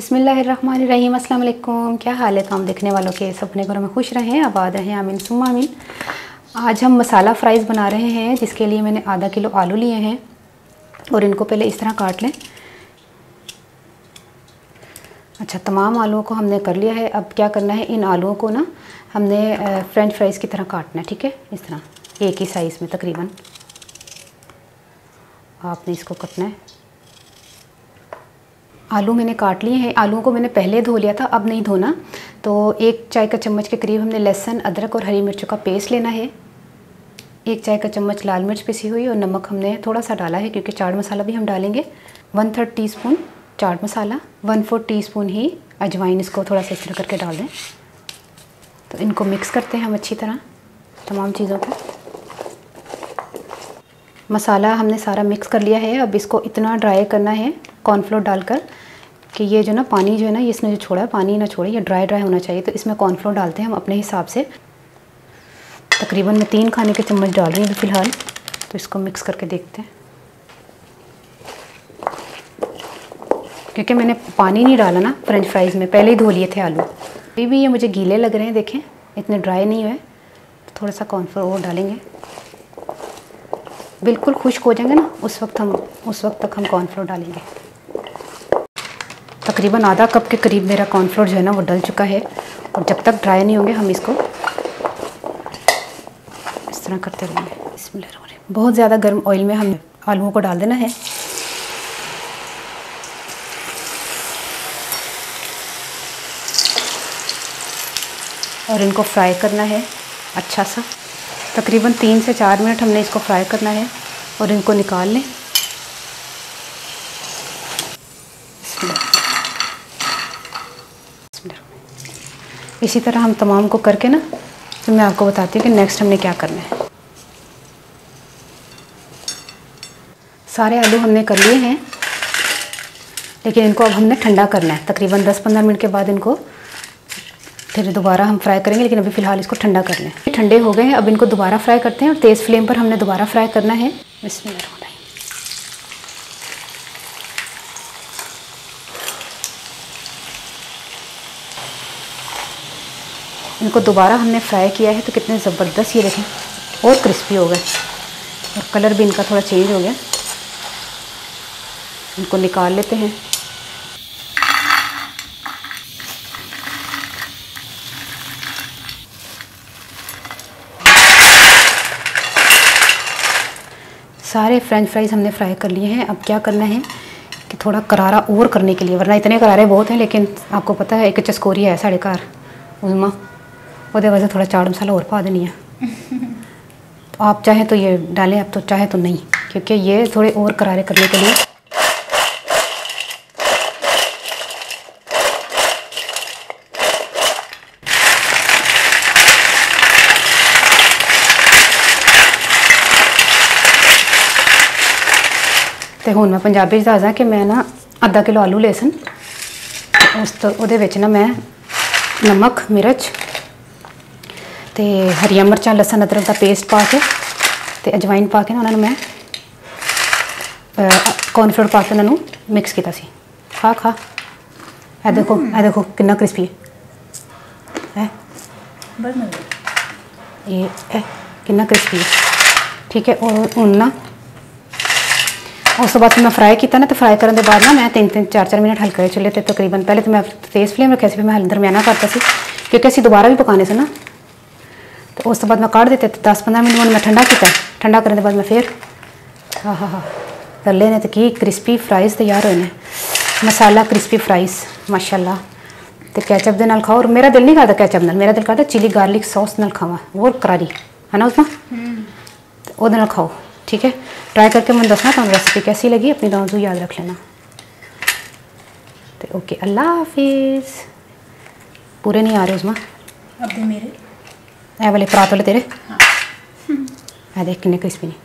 बिस्मिल्लाहिर्रहमानिर्रहीम। अस्सलाम वालेकुम। क्या हाल है काम देखने वालों के? सब अपने घरों में खुश रहें, आबाद रहें, आमीन सुम्मा आमीन। आज हम मसाला फ्राइज़ बना रहे हैं, जिसके लिए मैंने आधा किलो आलू लिए हैं और इनको पहले इस तरह काट लें। अच्छा, तमाम आलूओं को हमने कर लिया है। अब क्या करना है, इन आलूओं को ना हमने फ्रेंच फ्राइज़ की तरह काटना है। ठीक है, इस तरह एक ही साइज़ में तकरीबन आपने इसको कटना है। आलू मैंने काट लिए हैं। आलूओं को मैंने पहले धो लिया था, अब नहीं धोना। तो 1 चाय का चम्मच के करीब हमने लहसुन, अदरक और हरी मिर्चों का पेस्ट लेना है। 1 चाय का चम्मच लाल मिर्च पिसी हुई और नमक हमने थोड़ा सा डाला है, क्योंकि चाट मसाला भी हम डालेंगे। 1/3 टीस्पून चाट मसाला, 1/4 टीस्पून ही अजवाइन, इसको थोड़ा सा इस तरह करके डाल दें। तो इनको मिक्स करते हैं हम अच्छी तरह, तमाम चीज़ों को। मसाला हमने सारा मिक्स कर लिया है। अब इसको इतना ड्राई करना है कॉर्नफ्लोर डालकर कि ये जो ना पानी जो है ना, इसने जो छोड़ा है पानी ना छोड़े, ये ड्राई ड्राई होना चाहिए। तो इसमें कॉर्नफ्लोर डालते हैं हम अपने हिसाब से। तकरीबन मैं 3 खाने के चम्मच डाल रही हूँ फ़िलहाल। तो इसको मिक्स करके देखते हैं, क्योंकि मैंने पानी नहीं डाला ना फ्रेंच फ्राइज़ में, पहले ही धो लिए थे आलू। अभी भी ये मुझे गीले लग रहे हैं, देखें इतने ड्राई नहीं हुए। तो थोड़ा सा कॉर्नफ्लोर और डालेंगे, बिल्कुल खुश्क हो जाएंगे ना उस वक्त तक हम कॉर्नफ्लोर डालेंगे। तकरीबन आधा कप के करीब मेरा कॉर्नफ्लोर जो है ना वो डल चुका है। और जब तक ड्राई नहीं होंगे हम इसको इस तरह करते रहेंगे। बिस्मिल्लाह। बहुत ज़्यादा गर्म ऑयल में हम आलूओं को डाल देना है। और इनको फ्राई करना है अच्छा सा। तकरीबन 3 से 4 मिनट हमने इसको फ्राई करना है और इनको निकाल लें। इसी तरह हम तमाम को करके ना, फिर मैं आपको बताती हूँ कि नेक्स्ट हमने क्या करना है। सारे आलू हमने कर लिए हैं, लेकिन इनको अब हमने ठंडा करना है। तकरीबन 10-15 मिनट के बाद इनको फिर दोबारा हम फ्राई करेंगे, लेकिन अभी फ़िलहाल इसको ठंडा कर लें। ठंडे हो गए हैं, अब इनको दोबारा फ्राई करते हैं और तेज़ फ्लेम पर हमने दोबारा फ्राई करना है। बिस्मिल्लाह। इनको दोबारा हमने फ्राई किया है तो कितने ज़बरदस्त ये देखें और क्रिस्पी हो गए, और कलर भी इनका थोड़ा चेंज हो गया। इनको निकाल लेते हैं। सारे फ्रेंच फ्राइज़ हमने फ्राई कर लिए हैं। अब क्या करना है कि थोड़ा करारा और करने के लिए, वरना इतने करारे बहुत हैं, लेकिन आपको पता है एक चस्कोरी है साढ़े घर उजमा, वो वजह थोड़ा चाट मसाला और पा देनी है। तो आप चाहें तो ये डालें, आप तो चाहे तो नहीं, क्योंकि ये थोड़े और करारे करने के लिए। तो हुण मैं पंजाबी दसदा कि मैं ना आधा किलो आलू लेसन, उस तो उहदे विच ना मैं नमक, मिर्च ते हरियां मिर्चां, लसन अदरक का पेस्ट पा के ते अजवाइन पा के ना उन्होंने मैं कॉर्नफ्लोर पा के उन्होंने मिक्स किया सी। खा ए देखो कितना क्रिस्पी है ये कितना क्रिस्पी है। ठीक है, और हुण ना उस बाद मैं फ्राई किया ना, तो फ्राई करने के बाद ना मैं 3-3, 4-4 मिनट हल्के चुले ते तकरीबन, पहले तो मैं तेज़ फ्लेम रखा सी, फिर मैं दरमियाना करता सी, क्योंकि असीं दोबारा भी पकाने से ना। तो उस बाद मैं काढ़ देते 10-15 मिनट में मैं ठंडा किया। ठंडा करने के बाद मैं फिर हाँ तले ने तो की क्रिस्पी फ्राइज़ तैयार होए ने। मसाला क्रिस्पी फ्राइज़ माशाल्लाह। तो कैचअप दे नाल खाओ, और मेरा दिल नहीं करता कैचअप नाल, मेरा दिल करता चिली गार्लिक सॉस नाल खावा, वो करारी है ना उसमें, तो वो नाल खाओ। ठीक है, ट्राई करके मैं दसना तुम रेसिपी कैसी लगी, अपनी दांजू याद रख लेना। तो ओके, अल्लाह हाफिज़। पूरे नहीं आ रहे उसमें अब मेरे ए वाले परात वाले तेरे। हाँ। देख कितने क्रिस्पी नहीं।